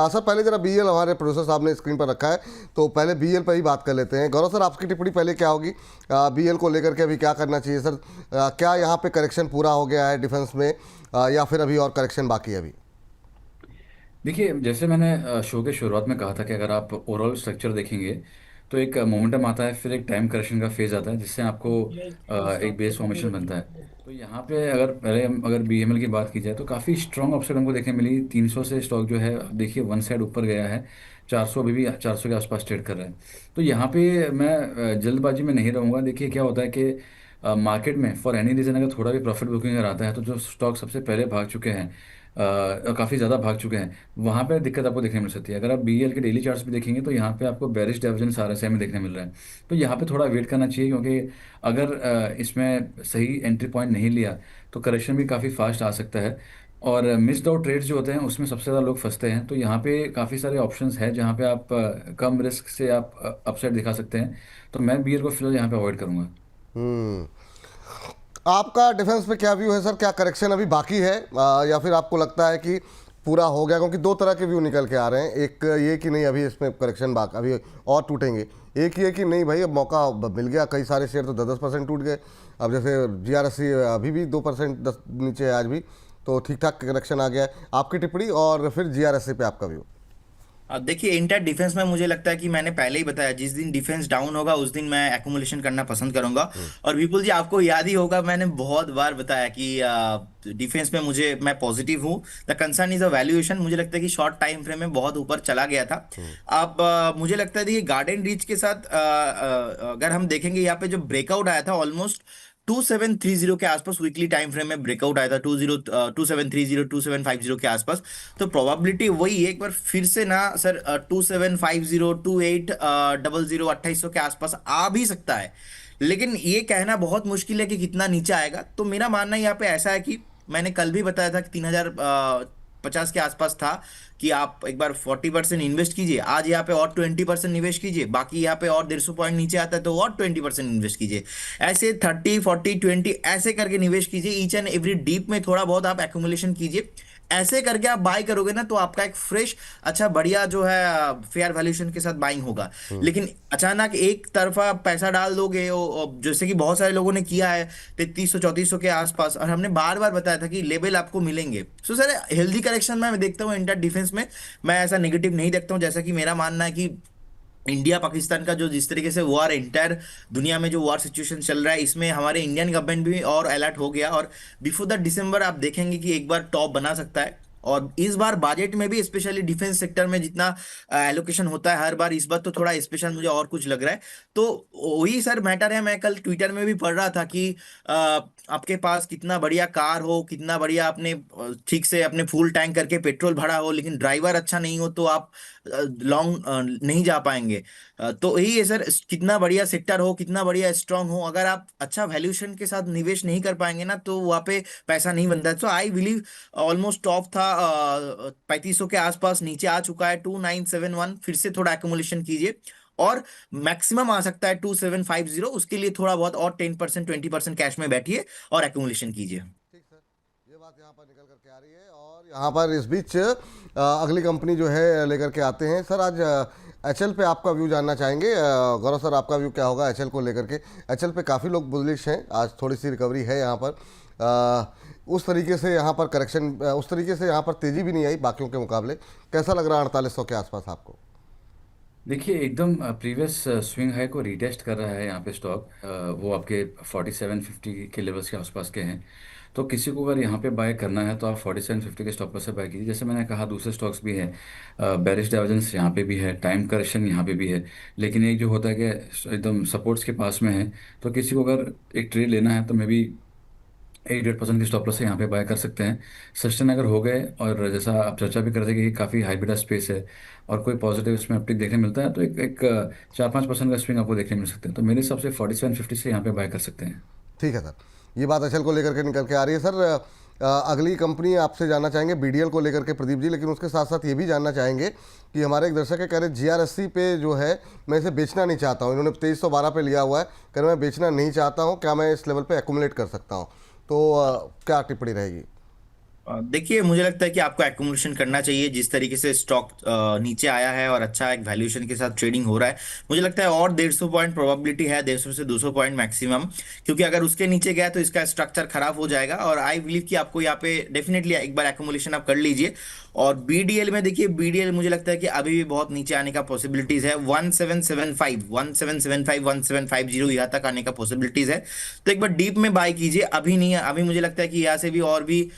Sir पहले जरा BL, हमारे प्रोड्यूसर साहब ने स्क्रीन पर रखा है, तो पहले बीएल पर ही बात कर लेते हैं। गौरव सर, आपकी टिप्पणी पहले क्या होगी बीएल को लेकर के? अभी क्या करना चाहिए सर? क्या यहाँ पे करेक्शन पूरा हो गया है डिफेंस में, या फिर अभी और करेक्शन बाकी है अभी? देखिए, जैसे मैंने शो के शुरुआत में कहा था कि अगर आप ओवरऑल स्ट्रक्चर देखेंगे तो एक मोमेंटम आता है, फिर एक टाइम करेक्शन का फेज आता है, जिससे आपको एक बेस फॉर्मेशन बनता है। तो यहाँ पे अगर बीएमएल की बात की जाए तो काफ़ी स्ट्रॉन्ग अपसाइड हमको देखने मिली। 300 से स्टॉक जो है, अब देखिए वन साइड ऊपर गया है। 400 अभी भी 400 के आसपास ट्रेड कर रहा है। तो यहाँ पे मैं जल्दबाजी में नहीं रहूँगा। देखिए क्या होता है कि मार्केट में फॉर एनी रीज़न अगर थोड़ा भी प्रॉफिट बुकिंग अगर आता है तो जो स्टॉक सबसे पहले भाग चुके हैं, काफ़ी ज़्यादा भाग चुके हैं, वहाँ पे दिक्कत आपको देखने मिल सकती है। अगर आप बीएल के डेली चार्ट्स भी देखेंगे तो यहाँ पे आपको बेरिश डाइवर्जेंस आरएसआई में देखने मिल रहा है। तो यहाँ पे थोड़ा वेट करना चाहिए, क्योंकि अगर इसमें सही एंट्री पॉइंट नहीं लिया तो करेक्शन भी काफ़ी फास्ट आ सकता है। और मिस्ड आउट ट्रेड्स जो होते हैं उसमें सबसे ज़्यादा लोग फंसते हैं। तो यहाँ पे काफ़ी सारे ऑप्शंस हैं जहाँ पे आप कम रिस्क से आप अपसाइड दिखा सकते हैं। तो मैं बीएल को फिलहाल यहाँ पे अवॉइड करूँगा। हम्म। आपका डिफेंस पे क्या व्यू है सर? क्या करेक्शन अभी बाकी है, या फिर आपको लगता है कि पूरा हो गया? क्योंकि दो तरह के व्यू निकल के आ रहे हैं, एक ये कि नहीं अभी इसमें करेक्शन बाकी, अभी और टूटेंगे। एक ये कि नहीं भाई अब मौका मिल गया, कई सारे शेयर तो 10-10% टूट गए। अब जैसे जीआरएससी अभी भी 2% नीचे है आज भी, तो ठीक ठाक करेक्शन आ गया है। आपकी टिप्पणी और फिर जीआरएससी पे आपका व्यू। अब देखिए, इंटर डिफेंस में मुझे लगता है कि मैंने पहले ही बताया, जिस दिन डिफेंस डाउन होगा उस दिन मैं एक्यूमुलेशन करना पसंद करूंगा। और विपुल जी, आपको याद ही होगा मैंने बहुत बार बताया कि डिफेंस में मैं पॉजिटिव हूँ। The concern is a valuation. मुझे लगता है कि शॉर्ट टाइम फ्रेम में बहुत ऊपर चला गया था। अब मुझे लगता है कि गार्डन रीच के साथ अगर हम देखेंगे, यहाँ पे जो ब्रेकआउट आया था ऑलमोस्ट 2730 के आसपास, वीकली टाइम फ्रेम में ब्रेकआउट आया था 2730 2750 के आसपास। तो प्रोबेबिलिटी वही है, एक बार फिर से ना सर 2750 2800 2800 के आसपास आ भी सकता है। लेकिन ये कहना बहुत मुश्किल है कि कितना नीचे आएगा। तो मेरा मानना यहाँ पे ऐसा है कि मैंने कल भी बताया था कि 3050 के आसपास था, कि आप एक बार 40% इन्वेस्ट कीजिए, आज यहाँ पे और 20% निवेश कीजिए, बाकी यहाँ पे और 150 पॉइंट नीचे आता है तो और 20% इन्वेस्ट कीजिए। ऐसे 30 40 20 ऐसे करके निवेश कीजिए। ईच एंड एवरी डीप में थोड़ा बहुत आप एक्यूमुलेशन कीजिए। ऐसे करके आप बाय करोगे ना तो आपका एक फ्रेश, अच्छा बढ़िया जो है फेयर वैल्यूएशन के साथ बाइंग होगा। लेकिन अचानक एक तरफा पैसा डाल दोगे, जैसे कि बहुत सारे लोगों ने किया है 3300 3400 के आसपास, और हमने बार बार बताया था कि लेवल आपको मिलेंगे। सो सर, हेल्दी करेक्शन मैं देखता हूँ इंडिया डिफेंस में। मैं ऐसा नेगेटिव नहीं देखता हूँ। जैसा कि मेरा मानना है कि इंडिया पाकिस्तान का जो जिस तरीके से वॉर, इंटायर दुनिया में जो वॉर सिचुएशन चल रहा है, इसमें हमारे इंडियन गवर्नमेंट भी और अलर्ट हो गया, और बिफोर द दिसंबर आप देखेंगे कि एक बार टॉप बना सकता है। और इस बार बजट में भी स्पेशली डिफेंस सेक्टर में जितना एलोकेशन होता है हर बार, इस बार तो थोड़ा स्पेशल मुझे और कुछ लग रहा है। तो वही सर मैटर है। मैं कल ट्विटर में भी पढ़ रहा था कि अ, आपके पास कितना बढ़िया कार हो, कितना बढ़िया आपने ठीक से अपने फुल टैंक करके पेट्रोल भरा हो, लेकिन ड्राइवर अच्छा नहीं हो तो आप लॉन्ग नहीं जा पाएंगे। तो यही है सर, कितना बढ़िया सेक्टर हो, कितना बढ़िया स्ट्रांग हो, अगर आप अच्छा वैल्यूएशन के साथ निवेश नहीं कर पाएंगे ना तो वहाँ पे पैसा नहीं बनता है। तो आई बिलीव ऑलमोस्ट टॉप था 3500 के आसपास, नीचे आ चुका है 2971। फिर से थोड़ा एक्यूमुलेशन कीजिए, और मैक्सिमम आ सकता है 2750। उसके लिए थोड़ा बहुत और 10% 20% कैश में बैठिए और एक्यूमुलेशन कीजिए। ठीक सर, ये बात यहाँ पर निकल करके आ रही है। और यहाँ पर इस बीच अगली कंपनी जो है लेकर के आते हैं सर। आज एचएल पे आपका व्यू जानना चाहेंगे। गौरव सर, आपका व्यू क्या होगा एचएल को लेकर के? एचएल पे काफ़ी लोग बुलिश हैं, आज थोड़ी सी रिकवरी है यहाँ पर। उस तरीके से यहाँ पर करेक्शन, उस तरीके से यहाँ पर तेज़ी भी नहीं आई बाकियों के मुकाबले। कैसा लग रहा है 4800 के आसपास आपको? देखिए, एकदम प्रीवियस स्विंग हाई को रीटेस्ट कर रहा है यहाँ पे स्टॉक। वो आपके 4750 के लेवल्स के आसपास के हैं। तो किसी को अगर यहाँ पे बाय करना है तो आप 4750 के स्टॉक पर से बाय कीजिए। जैसे मैंने कहा, दूसरे स्टॉक्स भी हैं, बेरिश डाइवर्जेंस यहाँ पे भी है, टाइम करेक्शन यहाँ पे भी है। लेकिन एक जो होता है कि एकदम सपोर्ट्स के पास में है, तो किसी को अगर एक ट्रेड लेना है तो मे बी 8-8% की स्टॉप लॉस से यहाँ पे बाय कर सकते हैं। सस्टेन अगर हो गए, और जैसा आप चर्चा भी करते कि काफ़ी हाइब्रिड स्पेस है और कोई पॉजिटिव इसमें अपडेट देखने मिलता है, तो एक एक 4-5% का स्विंग आपको देखने मिल सकते हैं। तो मेरे हिसाब से 4750 से यहाँ पे बाय कर सकते हैं। ठीक है सर, ये बात एचएल को लेकर के निकल के आ रही है सर। अगली कंपनी आपसे जानना चाहेंगे बीडीएल को लेकर के प्रदीप जी, लेकिन उसके साथ साथ ये भी जानना चाहेंगे कि हमारे एक दर्शक है कह रहे जीआरएससी पे जो है मैं इसे बेचना नहीं चाहता हूँ। इन्होंने 2312 पे लिया हुआ है, कह रहे मैं बेचना नहीं चाहता हूँ, क्या मैं इस लेवल पे एक्यूमुलेट कर सकता हूँ? तो क्या टिप्पणी रहेगी? देखिए, मुझे लगता है कि आपको एक्यूमुलेशन करना चाहिए। जिस तरीके से स्टॉक नीचे आया है और अच्छा एक वैल्यूएशन के साथ ट्रेडिंग हो रहा है, मुझे लगता है और 150 पॉइंट प्रोबेबिलिटी है, 150 से 200 पॉइंट मैक्सिमम। क्योंकि अगर उसके नीचे गया तो इसका स्ट्रक्चर खराब हो जाएगा, और आई बिलीव कि आपको यहाँ पे डेफिनेटली एक बार एक्यूमुलेशन आप कर लीजिए। और बीडीएल में देखिए, बीडीएल मुझे लगता है कि अभी भी बहुत नीचे आने का पॉसिबिलिटीज है। 1775 1775 1750 यहाँ तक आने का पॉसिबिलिटीज है। तो एक बार डीप में बाय कीजिए, अभी नहीं है। अभी मुझे लगता है कि यहाँ से भी और भी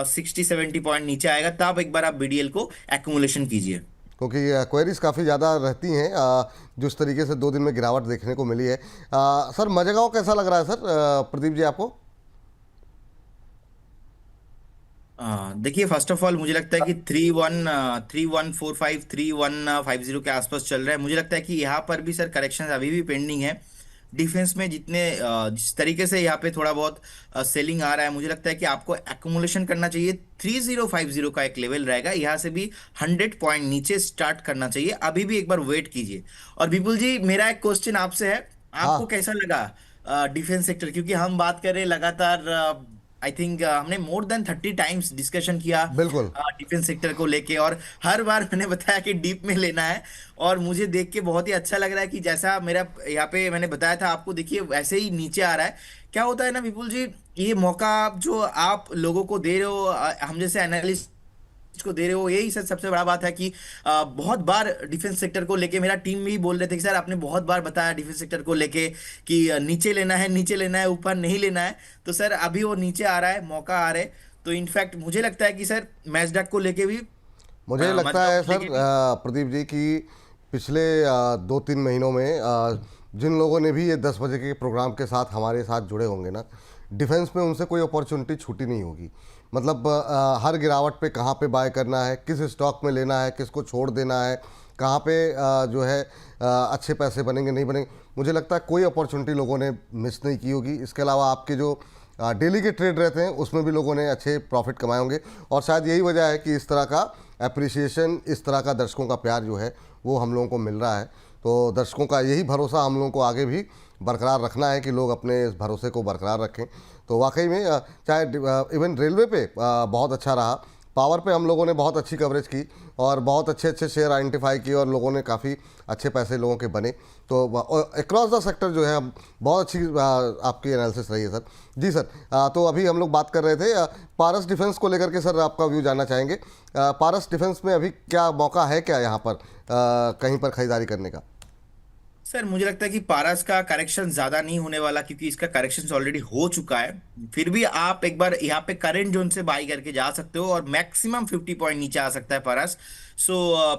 60-70 पॉइंट नीचे आएगा, तब एक बार आप बीडीएल को एक्यूमुलेशन कीजिए। क्योंकि क्वेरीज काफ़ी ज़्यादा रहती हैं जिस तरीके से 2 दिन में गिरावट देखने को मिली है। सर मजेगांव कैसा लग रहा है सर, प्रदीप जी आपको? देखिए, फर्स्ट ऑफ ऑल मुझे लगता है कि 3145 3150 के आसपास चल रहा है। मुझे लगता है कि यहाँ पर भी सर करेक्शन अभी भी पेंडिंग है। डिफेंस में जिस तरीके से यहाँ पे थोड़ा बहुत सेलिंग आ रहा है, मुझे लगता है कि आपको एक्यूमुलेशन करना चाहिए। 3050 का एक लेवल रहेगा, यहाँ से भी 100 पॉइंट नीचे स्टार्ट करना चाहिए। अभी भी एक बार वेट कीजिए। और विपुल जी, मेरा एक क्वेश्चन आपसे है, आपको हाँ कैसा लगा डिफेंस सेक्टर? क्योंकि हम बात कर रहे हैं लगातार, आई थिंक हमने मोर देन 30 टाइम्स डिस्कशन किया बिल्कुल। डिफेंस सेक्टर को लेके, और हर बार मैंने बताया कि डीप में लेना है। और मुझे देख के बहुत ही अच्छा लग रहा है कि जैसा मेरा यहाँ पे मैंने बताया था आपको, देखिए वैसे ही नीचे आ रहा है। क्या होता है ना विपुल जी, ये मौका जो आप लोगों को दे रहे हो, हम जैसे एनालिस्ट को दे रहे हो, यही सर सबसे बड़ा बात है कि बहुत बार डिफेंस सेक्टर को लेके मेरा टीम भी बोल रहे थे कि सर आपने बहुत बार बताया डिफेंस सेक्टर को लेके कि नीचे लेना है, नीचे लेना है, ऊपर नहीं लेना है। तो सर अभी वो नीचे आ रहा है, मौका आ रहा है। तो इनफैक्ट मुझे लगता है कि सर मैस्डैक को लेके भी, मुझे लगता मजदूर है को सर लेके भी। प्रदीप जी कि पिछले 2-3 महीनों में जिन लोगों ने भी ये 10 बजे के प्रोग्राम के साथ हमारे साथ जुड़े होंगे ना, डिफेंस में उनसे कोई अपॉर्चुनिटी छूटी नहीं होगी। मतलब हर गिरावट पे कहाँ पे बाय करना है, किस स्टॉक में लेना है, किसको छोड़ देना है, कहाँ पे जो है अच्छे पैसे बनेंगे नहीं बनेंगे, मुझे लगता है कोई अपॉर्चुनिटी लोगों ने मिस नहीं की होगी। इसके अलावा आपके जो डेली के ट्रेड रहते हैं उसमें भी लोगों ने अच्छे प्रॉफिट कमाए होंगे। और शायद यही वजह है कि इस तरह का अप्रिसिएशन, इस तरह का दर्शकों का प्यार जो है वो हम लोगों को मिल रहा है। तो दर्शकों का यही भरोसा हम लोगों को आगे भी बरकरार रखना है कि लोग अपने इस भरोसे को बरकरार रखें। तो वाकई में चाहे इवन रेलवे पे बहुत अच्छा रहा, पावर पे हम लोगों ने बहुत अच्छी कवरेज की और बहुत अच्छे अच्छे शेयर आइडेंटिफाई किए और लोगों ने काफ़ी अच्छे पैसे लोगों के बने। तो अक्रॉस द सेक्टर जो है बहुत अच्छी आपकी एनालिसिस रही है सर। जी सर, तो अभी हम लोग बात कर रहे थे पारस डिफेंस को लेकर के। सर आपका व्यू जानना चाहेंगे, पारस डिफेंस में अभी क्या मौका है क्या यहाँ पर कहीं पर खरीदारी करने का? सर मुझे लगता है कि पारस का करेक्शन ज्यादा नहीं होने वाला, क्योंकि इसका करेक्शन ऑलरेडी हो चुका है। फिर भी आप एक बार यहाँ पे करंट जोन से बाई करके जा सकते हो, और मैक्सिमम 50 पॉइंट नीचे आ सकता है पारस। सो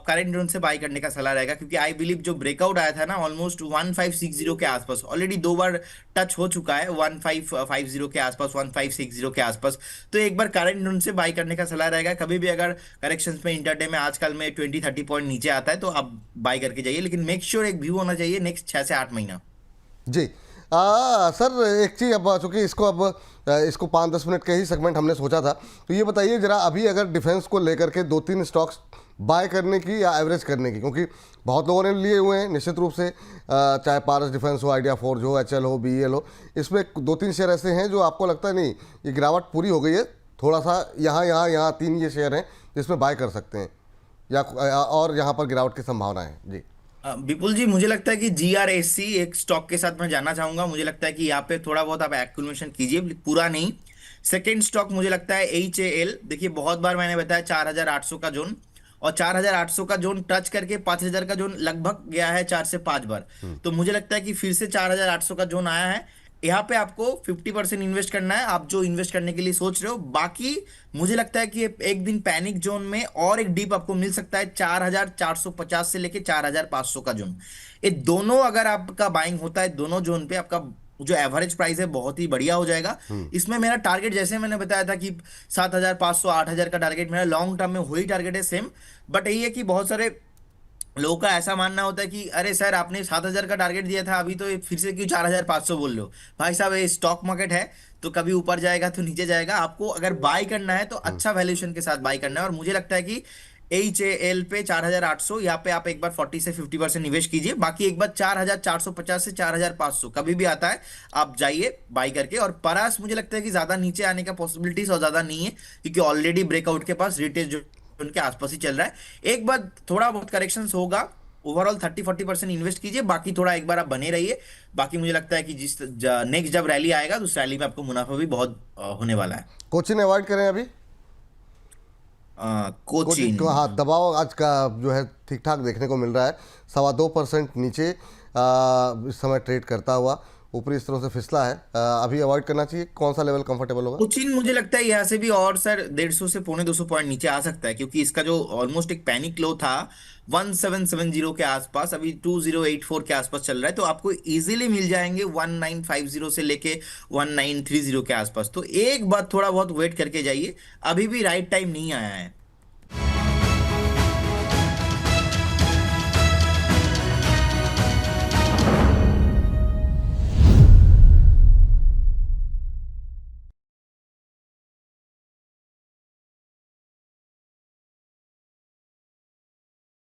करंट जोन से बाई करने का सलाह रहेगा, क्योंकि आई बिलीव जो ब्रेकआउट आया था ना ऑलमोस्ट 1560 के आसपास, ऑलरेडी 2 बार टच हो चुका है 1550 के आसपास, 1560 के आसपास। तो एक बार करंट जोन से बाई करने का सलाह रहेगा। कभी भी अगर करेक्शंस में इंटरडे में आजकल में 20-30 पॉइंट नीचे आता है तो आप बाई करके जाइए, लेकिन मेक श्योर एक व्यू होना चाहिए नेक्स्ट 6 से 8 महीना। जी सर, एक चीज़ अब चूँकि इसको अब इसको 5-10 मिनट के ही सेगमेंट हमने सोचा था, तो ये बताइए ज़रा अभी अगर डिफेंस को लेकर के 2-3 स्टॉक्स बाय करने की या एवरेज करने की, क्योंकि बहुत लोगों ने लिए हुए हैं निश्चित रूप से, चाहे पारस डिफेंस हो, आइडिया फोर्ज हो, एचएल हो, बीईएल हो, इसमें 2-3 शेयर ऐसे हैं जो आपको लगता है नहीं ये गिरावट पूरी हो गई है, थोड़ा सा यहाँ 3 ये शेयर हैं जिसमें बाय कर सकते हैं, या और यहाँ पर गिरावट की संभावना है? जी विपुल जी, मुझे लगता है कि जीआरएससी एक स्टॉक के साथ मैं जाना चाहूंगा। मुझे लगता है कि यहाँ पे थोड़ा बहुत आप एक्यूमुलेशन कीजिए, पूरा नहीं। सेकेंड स्टॉक मुझे लगता है एचएएल। देखिए बहुत बार मैंने बताया 4800 का जोन, और 4800 का जोन टच करके 5000 का जोन लगभग गया है 4 से 5 बार। तो मुझे लगता है कि फिर से 4800 का जोन आया है। यहाँ पे आपको 50% इन्वेस्ट करना है, आप जो इन्वेस्ट करने के लिए सोच रहे हो। बाकी मुझे लगता है कि एक दिन पैनिक जोन में और एक डीप आपको मिल सकता है 4450 से लेके 4500 का जोन। ये दोनों अगर आपका बाइंग होता है दोनों जोन पे, आपका जो एवरेज प्राइस है बहुत ही बढ़िया हो जाएगा। इसमें मेरा टारगेट जैसे मैंने बताया था कि 7500 8000 का टारगेट मेरा लॉन्ग टर्म में वही टारगेट है सेम। बट यही है कि बहुत सारे लोगों का ऐसा मानना होता है कि अरे सर आपने 7000 का टारगेट दिया था, अभी तो ये फिर से क्यों 4500 बोल रहे हो? भाई साहब ये स्टॉक मार्केट है, तो कभी ऊपर जाएगा तो नीचे जाएगा। आपको अगर बाय करना है तो अच्छा वैल्यूएशन के साथ बाय करना है। और मुझे लगता है कि HAL पे 4,800, यहाँ पे आप एक बार 40 से 50% निवेश कीजिए, बाकी एक बार 4,450 से 4,500 कभी भी आता है आप जाइए बाई करके। और परास मुझे लगता है कि ज्यादा नीचे आने का पॉसिबिलिटीज और ज्यादा नहीं है, क्योंकि ऑलरेडी ब्रेकआउट के पास रिटेल जोन के आसपास ही चल रहा है। एक बार थोड़ा बहुत करेक्शन होगा, ओवरऑल 30-40% इन्वेस्ट कीजिए, बाकी थोड़ा एक बार आप बने रहिए। बाकी मुझे लगता है कि जिस नेक्स्ट जब रैली आएगा तो उस रैली में आपको मुनाफा भी बहुत होने वाला है। कोचिन अवॉइड करें अभी? कोचिन कोचिन। को हाँ, दबाव आज का जो है ठीक ठाक देखने को मिल रहा है, 2.25% नीचे इस समय ट्रेड करता हुआ, ऊपरी स्तरों से फिसला है। अभी अवॉइड करना चाहिए, कौन सा लेवल कंफर्टेबल होगा? कोचिन मुझे लगता है यहाँ से भी और सर 150 से पौने 200 पॉइंट नीचे आ सकता है, क्योंकि इसका जो ऑलमोस्ट एक पैनिक लो था 1770 के आसपास, अभी 2084 के आसपास चल रहा है, तो आपको इजीली मिल जाएंगे 1950 से लेके 1930 के आसपास। तो एक बार थोड़ा बहुत वेट करके जाइए, अभी भी राइट टाइम नहीं आया है।